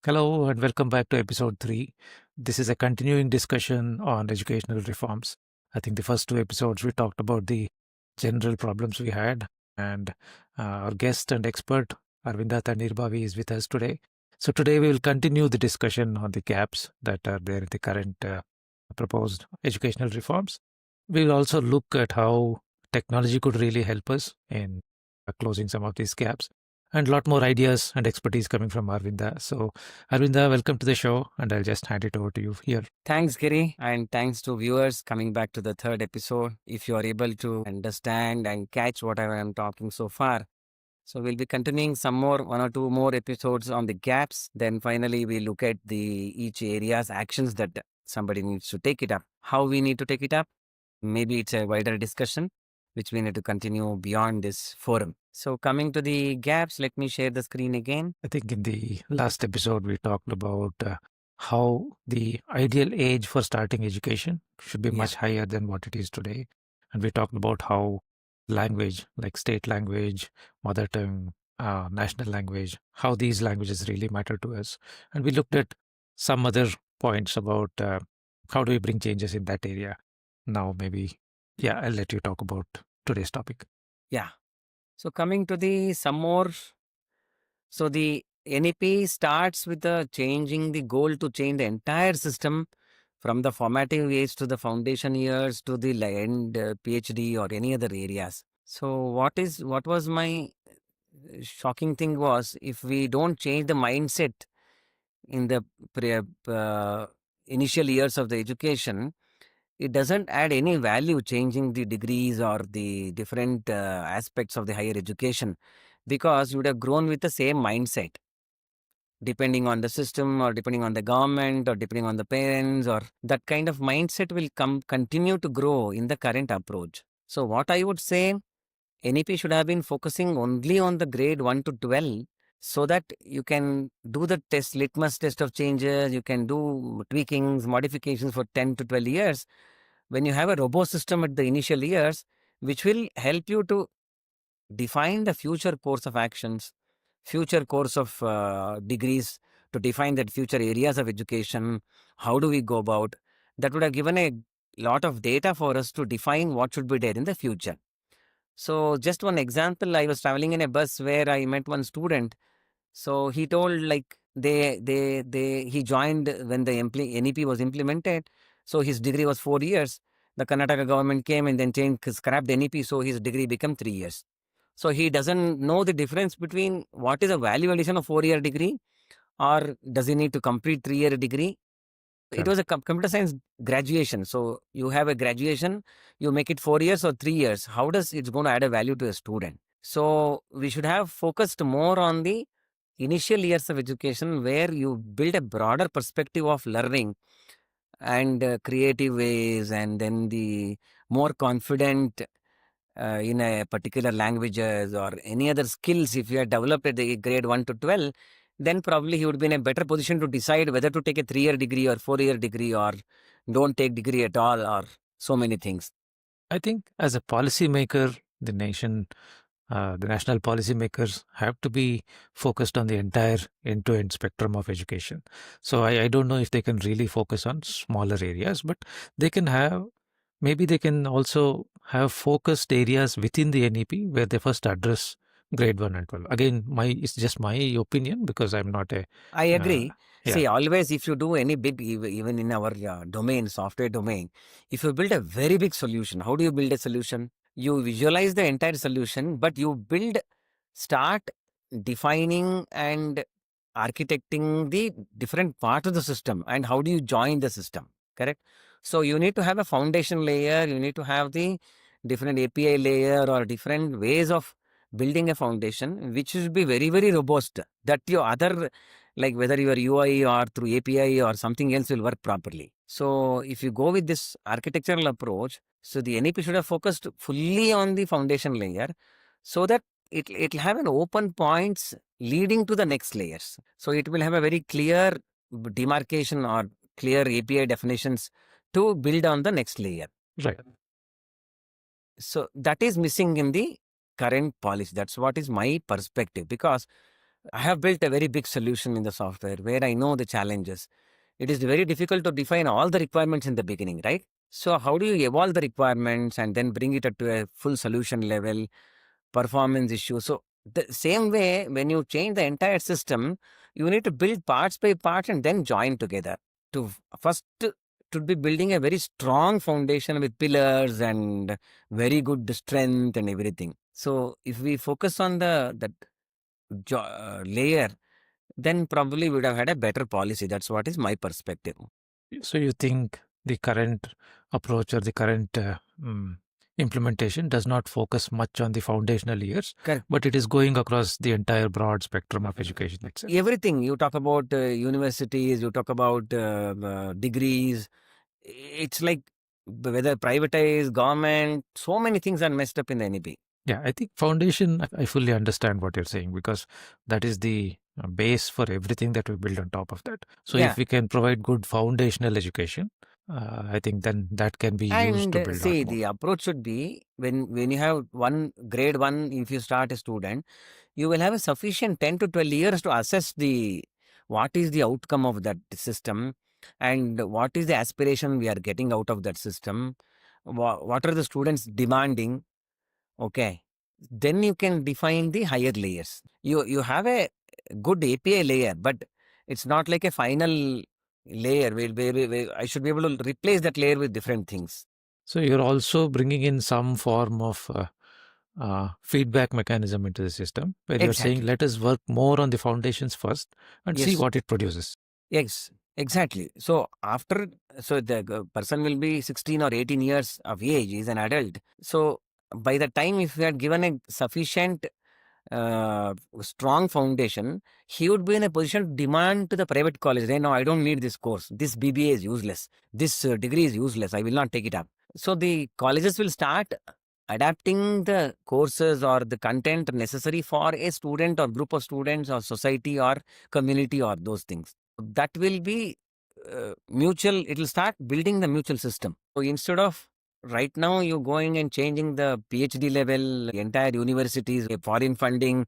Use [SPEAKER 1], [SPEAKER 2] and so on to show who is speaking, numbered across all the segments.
[SPEAKER 1] Hello and welcome back to episode 3. This is a continuing discussion on educational reforms. I think the first two episodes we talked about the general problems we had, and our guest and expert Arvinda Nirbavi is with us today. So today we will continue the discussion on the gaps that are there in the current proposed educational reforms. We will also look at how technology could really help us in closing some of these gaps, and a lot more ideas and expertise coming from Arvinda. So, Arvinda, welcome to the show, and I'll just hand it over to you here.
[SPEAKER 2] Thanks, Giri, and thanks to viewers coming back to the third episode. If you are able to understand and catch whatever I'm talking so far, so we'll be continuing some more, one or two more episodes on the gaps. Then finally, we look at the each area's actions that somebody needs to take it up. How we need to take it up? Maybe it's a wider discussion, which we need to continue beyond this forum. So coming to the gaps, let me share the screen again.
[SPEAKER 1] I think in the last episode, we talked about how the ideal age for starting education should be much higher than what it is today. And we talked about how language, like state language, mother tongue, national language, how these languages really matter to us. And we looked at some other points about how do we bring changes in that area. Now, maybe, I'll let you talk about today's topic.
[SPEAKER 2] Yeah. So coming to the some more. So the NEP starts with the changing the goal to change the entire system from the formative age to the foundation years to the end PhD or any other areas. So what was my shocking thing was, if we don't change the mindset in the initial years of the education, it doesn't add any value changing the degrees or the different aspects of the higher education, because you would have grown with the same mindset. Depending on the system or depending on the government or depending on the parents, or that kind of mindset will continue to grow in the current approach. So what I would say, NEP should have been focusing only on the grade 1 to 12, so that you can do the litmus test of changes, you can do tweakings, modifications for 10 to 12 years. When you have a robust system at the initial years, which will help you to define the future course of actions, future course of degrees, to define that future areas of education. How do we go about? That would have given a lot of data for us to define what should be there in the future. So just one example, I was traveling in a bus where I met one student. So he told, like, he joined when the NEP was implemented. So his degree was 4 years. The Karnataka government came and then scrapped NEP, so his degree became 3 years. So he doesn't know the difference between what is a value addition of 4-year degree, or does he need to complete 3-year degree. It was a computer science graduation. So you have a graduation, you make it 4 years or 3 years. How does it's going to add a value to a student? So we should have focused more on the initial years of education, where you build a broader perspective of learning and creative ways, and then the more confident in a particular languages or any other skills. If you had developed at the grade 1 to 12, then probably he would be in a better position to decide whether to take a 3-year degree or 4-year degree, or don't take degree at all, or so many things.
[SPEAKER 1] I think as a policymaker, the national policymakers have to be focused on the entire end-to-end spectrum of education. So I don't know if they can really focus on smaller areas, but maybe they can also have focused areas within the NEP where they first address grade 1 and 12. Again, it's just my opinion, because I'm not a...
[SPEAKER 2] I agree.
[SPEAKER 1] Yeah.
[SPEAKER 2] See, always if you do any big, even in our domain, software domain, if you build a very big solution, how do you build a solution? You visualize the entire solution, but you start defining and architecting the different parts of the system, and how do you join the system, correct? So you need to have a foundation layer, you need to have the different API layer or different ways of building a foundation, which should be very, very robust, that your other, like whether your UI or through API or something else, will work properly. So if you go with this architectural approach, so the NEP should have focused fully on the foundation layer, so that it'll have an open points leading to the next layers. So it will have a very clear demarcation or clear API definitions to build on the next layer.
[SPEAKER 1] Right.
[SPEAKER 2] So that is missing in the current policy. That's what is my perspective, because I have built a very big solution in the software where I know the challenges. It is very difficult to define all the requirements in the beginning, right? So, how do you evolve the requirements and then bring it up to a full solution level, performance issue? So, the same way, when you change the entire system, you need to build parts by parts and then join together. First, to be building a very strong foundation with pillars and very good strength and everything. So, if we focus on the layer, then probably we would have had a better policy. That's what is my perspective.
[SPEAKER 1] So you think the current approach or the current implementation does not focus much on the foundational years,
[SPEAKER 2] Correct.
[SPEAKER 1] but it is going across the entire broad spectrum of education itself.
[SPEAKER 2] Everything you talk about, universities, you talk about degrees. It's like whether privatized, government, so many things are messed up in the NEP.
[SPEAKER 1] Yeah, I think foundation, I fully understand what you're saying because that is the base for everything that we build on top of that. So
[SPEAKER 2] Yeah.
[SPEAKER 1] if we can provide good foundational education, I think then that can be used
[SPEAKER 2] And
[SPEAKER 1] to build out
[SPEAKER 2] see,
[SPEAKER 1] more.
[SPEAKER 2] the approach should be when you have one grade one, if you start a student, you will have a sufficient 10 to 12 years to assess the what is the outcome of that system and what is the aspiration we are getting out of that system. What are the students demanding? Okay. Then you can define the higher layers. You have a good API layer, but it's not like a final layer where I should be able to replace that layer with different things.
[SPEAKER 1] So you're also bringing in some form of feedback mechanism into the system where you're saying,
[SPEAKER 2] Exactly.
[SPEAKER 1] let us work more on the foundations first and see
[SPEAKER 2] Yes.
[SPEAKER 1] what it produces.
[SPEAKER 2] Yes. Exactly. So the person will be 16 or 18 years of age, is an adult. So by the time if we had given a sufficient strong foundation, he would be in a position to demand to the private college, "Hey, no, I don't need this course. This BBA is useless. This degree is useless. I will not take it up." So the colleges will start adapting the courses or the content necessary for a student or group of students or society or community or those things. That will be mutual. It will start building the mutual system. So instead of right now you going and changing the PhD level, entire universities, foreign funding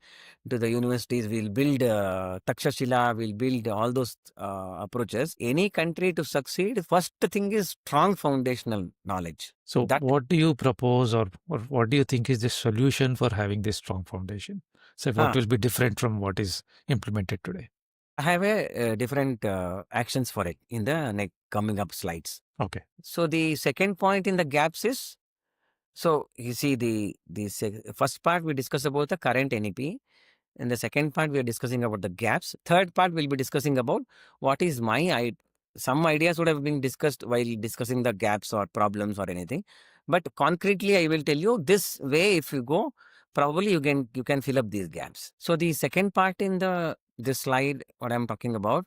[SPEAKER 2] to the universities, will build Takshashila, will build all those approaches. Any country to succeed, first thing is strong foundational knowledge.
[SPEAKER 1] So
[SPEAKER 2] That
[SPEAKER 1] what do you propose or what do you think is the solution for having this strong foundation? So what
[SPEAKER 2] uh,
[SPEAKER 1] will be different from what is implemented today?
[SPEAKER 2] I have a different actions for it in the next coming up slides.
[SPEAKER 1] Okay.
[SPEAKER 2] So the second point in the gaps is, so you see first part we discuss about the current NEP. In the second part, we are discussing about the gaps. Third part, we'll be discussing about what is some ideas would have been discussed while discussing the gaps or problems or anything. But concretely, I will tell you this way. If you go, probably you can fill up these gaps. So the second part in this slide, what I'm talking about,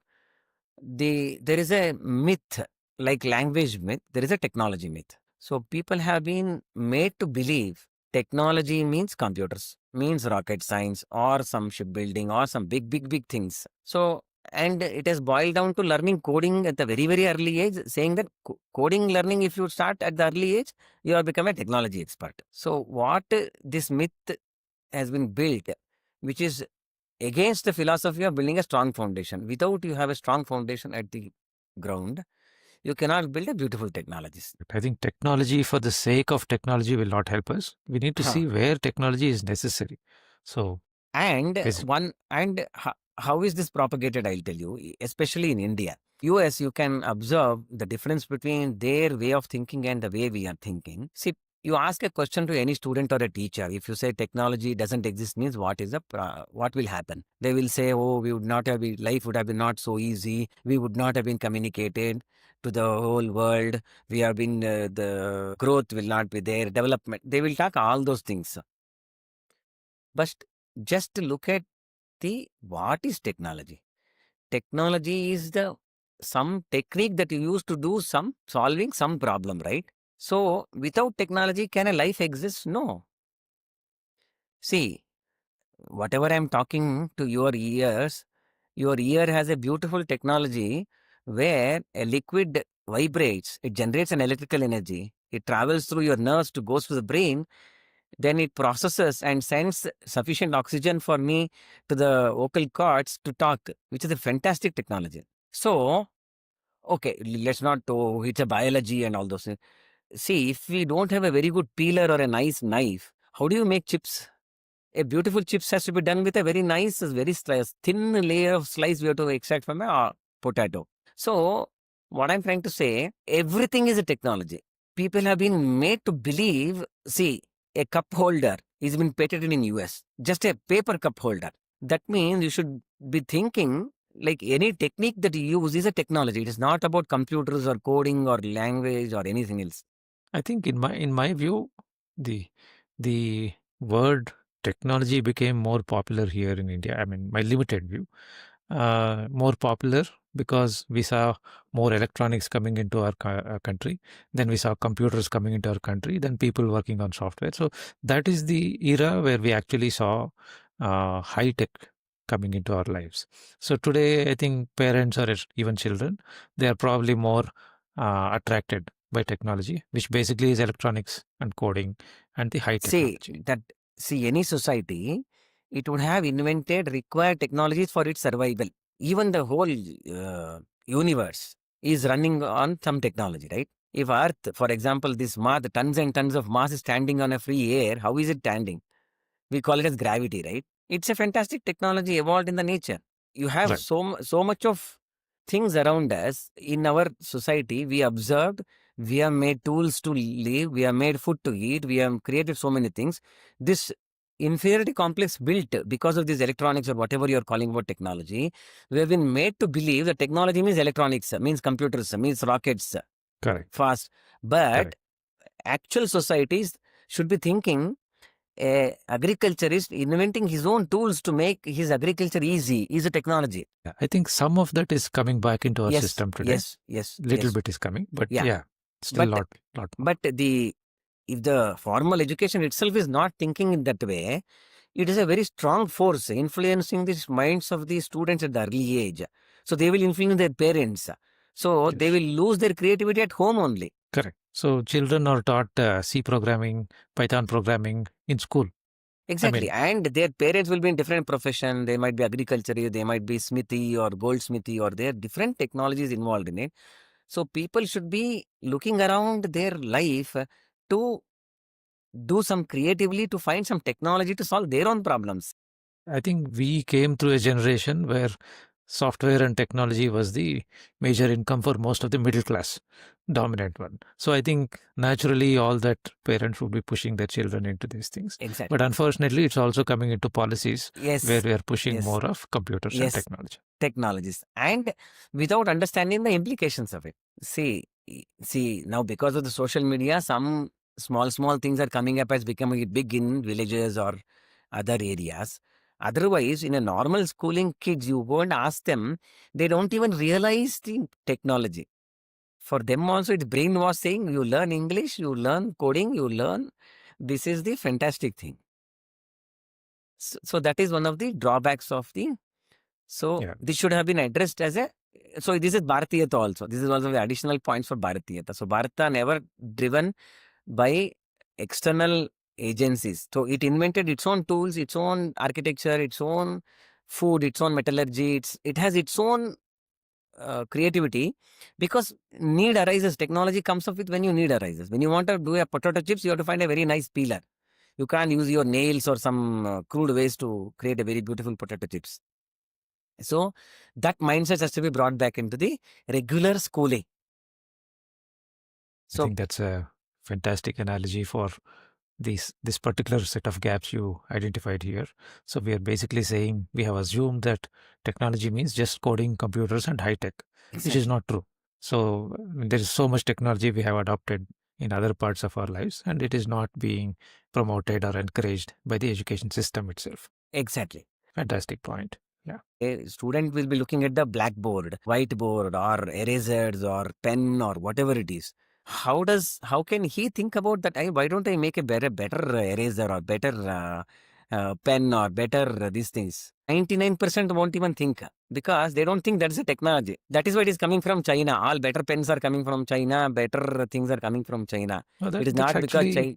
[SPEAKER 2] there is a myth, like language myth. There is a technology myth. So people have been made to believe technology means computers, means rocket science or some shipbuilding or some big things. So, and it has boiled down to learning coding at the very early age, saying that coding learning, if you start at the early age, you have become a technology expert. So what this myth has been built, which is against the philosophy of building a strong foundation. Without you have a strong foundation at the ground, you cannot build a beautiful technologies.
[SPEAKER 1] I think technology for the sake of technology will not help us. We need to
[SPEAKER 2] Huh.
[SPEAKER 1] see where technology is necessary. So,
[SPEAKER 2] And
[SPEAKER 1] is
[SPEAKER 2] how is this propagated? I'll tell you, especially in India. US, you can observe the difference between their way of thinking and the way we are thinking. See, you ask a question to any student or a teacher. If you say technology doesn't exist, means what will happen? They will say, "Oh, we would not have been, life would have been not so easy. We would not have been communicated to the whole world. We have been the growth will not be there. Development." They will talk all those things. But just look at the what is technology. Technology is the some technique that you use to do some solving some problem, right? So without technology, can a life exist? No. See, whatever I'm talking to your ear has a beautiful technology where a liquid vibrates, it generates an electrical energy, it travels through your nerves to goes to the brain, then it processes and sends sufficient oxygen for me to the vocal cords to talk, which is a fantastic technology. So, okay, let's not, oh, it's a biology and all those things. See, if we don't have a very good peeler or a nice knife, how do you make chips? A beautiful chips has to be done with a very nice, very thin layer of slice we have to extract from a potato. So, what I'm trying to say, everything is a technology. People have been made to believe, see, a cup holder is been patented in US, just a paper cup holder. That means you should be thinking like any technique that you use is a technology. It is not about computers or coding or language or anything else.
[SPEAKER 1] I think in my view, the the word technology became more popular here in India. I mean, my limited view, more popular because we saw more electronics coming into our country. Then we saw computers coming into our country. Then people working on software. So that is the era where we actually saw high tech coming into our lives. So today, I think parents or even children, they are probably more attracted by technology, which basically is electronics and coding and the high
[SPEAKER 2] See
[SPEAKER 1] technology.
[SPEAKER 2] that any society, it would have invented required technologies for its survival. Even the whole universe is running on some technology, right? If Earth, for example, this Mars, the tons and tons of mass is standing on a free air, how is it standing? We call it as gravity, right? It's a fantastic technology evolved in the nature. You have
[SPEAKER 1] Right.
[SPEAKER 2] so much of things around us in our society. We observed, we have made tools to live, we have made food to eat, we have created so many things. This inferiority complex built because of these electronics or whatever you're calling about technology, we have been made to believe that technology means electronics, means computers, means rockets,
[SPEAKER 1] Correct.
[SPEAKER 2] fast. But
[SPEAKER 1] Correct.
[SPEAKER 2] actual societies should be thinking a agriculturist inventing his own tools to make his agriculture easy is a technology.
[SPEAKER 1] Yeah, I think some of that is coming back into our
[SPEAKER 2] Yes,
[SPEAKER 1] system today.
[SPEAKER 2] yes, yes,
[SPEAKER 1] Little
[SPEAKER 2] yes.
[SPEAKER 1] bit is coming, but
[SPEAKER 2] Yeah.
[SPEAKER 1] yeah, still
[SPEAKER 2] But
[SPEAKER 1] lot more.
[SPEAKER 2] the if the formal education itself is not thinking in that way, it is a very strong force influencing the minds of the students at the early age. So they will influence their parents. So they
[SPEAKER 1] Yes,
[SPEAKER 2] will lose their creativity at home only.
[SPEAKER 1] correct. So children are taught C programming, Python programming in school. I
[SPEAKER 2] Exactly.
[SPEAKER 1] mean,
[SPEAKER 2] And their parents will be in different profession. They might be agriculture, they might be smithy or goldsmithy, or there are different technologies involved in it. So people should be looking around their life to do some creatively to find some technology to solve their own problems.
[SPEAKER 1] I think we came through a generation where software and technology was the major income for most of the middle class, dominant one. So I think naturally all that parents would be pushing their children into these things. But
[SPEAKER 2] Exactly.
[SPEAKER 1] unfortunately, it's also coming into policies where
[SPEAKER 2] Yes.
[SPEAKER 1] we are pushing
[SPEAKER 2] Yes.
[SPEAKER 1] more of computers and
[SPEAKER 2] Yes.
[SPEAKER 1] technology.
[SPEAKER 2] Technologies. And without understanding the implications of it. See, now because of the social media, some small things are coming up as becoming big in villages or other areas. Otherwise, in a normal schooling, kids, you go and ask them, they don't even realize the technology. For them also, it's brainwashing. You learn English, you learn coding, you learn. This is the fantastic thing. So that is one of the drawbacks of the. So
[SPEAKER 1] Yeah.
[SPEAKER 2] this should have been addressed as a. So this is Bharatiyata also. This is one of the additional points for Bharatiyata. So Bharata never driven by external agencies. So it invented its own tools, its own architecture, its own food, its own metallurgy. It has its own creativity, because need arises. Technology comes up with when you need arises. When you want to do a potato chips, you have to find a very nice peeler. You can't use your nails or some crude ways to create a very beautiful potato chips. So that mindset has to be brought back into the regular schooling.
[SPEAKER 1] I
[SPEAKER 2] So
[SPEAKER 1] think that's a fantastic analogy for this particular set of gaps you identified here. So we are basically saying we have assumed that technology means just coding, computers, and high tech, which is
[SPEAKER 2] exactly,
[SPEAKER 1] not true. So there is so much technology we have adopted in other parts of our lives, and it is not being promoted or encouraged by the education system itself.
[SPEAKER 2] exactly.
[SPEAKER 1] Fantastic point. Yeah.
[SPEAKER 2] A student will be looking at the blackboard, whiteboard, or erasers, or pen, or whatever it is. How can he think about that? Why don't I make a better eraser or better pen or better these things? 99% won't even think, because they don't think that's a technology. That is why it is coming from China. All better pens are coming from China. Better things are coming from China.
[SPEAKER 1] No,
[SPEAKER 2] It is
[SPEAKER 1] that's
[SPEAKER 2] not because
[SPEAKER 1] actually
[SPEAKER 2] China.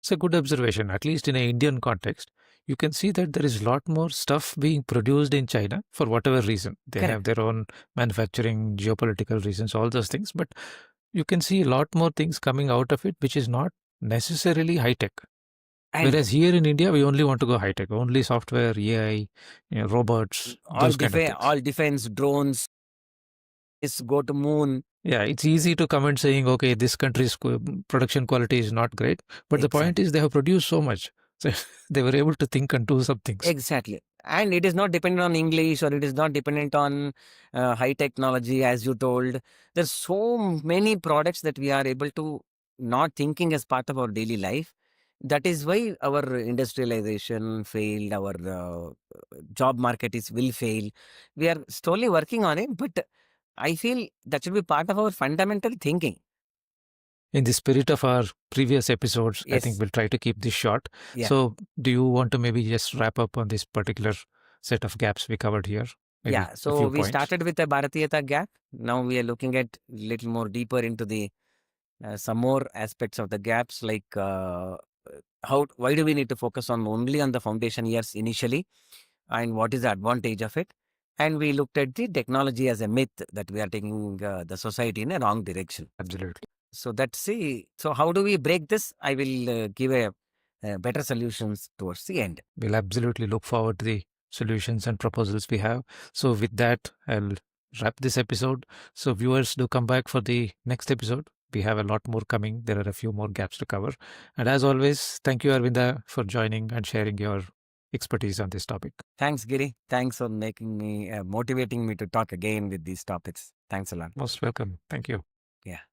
[SPEAKER 1] It's a good observation. At least in an Indian context, you can see that there is a lot more stuff being produced in China for whatever reason. They have
[SPEAKER 2] Correct.
[SPEAKER 1] their own manufacturing, geopolitical reasons, all those things. But you can see a lot more things coming out of it, which is not necessarily high tech.
[SPEAKER 2] And
[SPEAKER 1] Whereas here in India, we only want to go high tech, only software, AI, robots,
[SPEAKER 2] all
[SPEAKER 1] those kind of things.
[SPEAKER 2] all defense, drones, is go to moon.
[SPEAKER 1] Yeah, it's easy to comment saying, okay, this country's production quality is not great. But the point
[SPEAKER 2] Exactly.
[SPEAKER 1] is, they have produced so much. So they were able to think and do some things.
[SPEAKER 2] Exactly. And it is not dependent on English, or it is not dependent on high technology, as you told. There's so many products that we are able to not thinking as part of our daily life. That is why our industrialization failed, our job market will fail. We are slowly working on it, but I feel that should be part of our fundamental thinking.
[SPEAKER 1] In the spirit of our previous episodes, I think
[SPEAKER 2] Yes.
[SPEAKER 1] we'll try to keep this short.
[SPEAKER 2] Yeah.
[SPEAKER 1] So, do you want to maybe just wrap up on this particular set of gaps we covered here? Maybe
[SPEAKER 2] Yeah.
[SPEAKER 1] a
[SPEAKER 2] So
[SPEAKER 1] few
[SPEAKER 2] we
[SPEAKER 1] points.
[SPEAKER 2] started with the Bharatiyata gap. Now we are looking at little more deeper into the some more aspects of the gaps, like why do we need to focus on only on the foundation years initially, and what is the advantage of it. And we looked at the technology as a myth, that we are taking the society in a wrong direction.
[SPEAKER 1] Absolutely.
[SPEAKER 2] So that's see. So how do we break this? I will give a better solutions towards the end.
[SPEAKER 1] We'll absolutely look forward to the solutions and proposals we have. So, with that, I'll wrap this episode. So, viewers, do come back for the next episode. We have a lot more coming. There are a few more gaps to cover. And as always, thank you, Arvinda, for joining and sharing your expertise on this topic.
[SPEAKER 2] Thanks, Giri. Thanks for making me motivating me to talk again with these topics. Thanks a lot.
[SPEAKER 1] Most welcome. Thank you.
[SPEAKER 2] Yeah.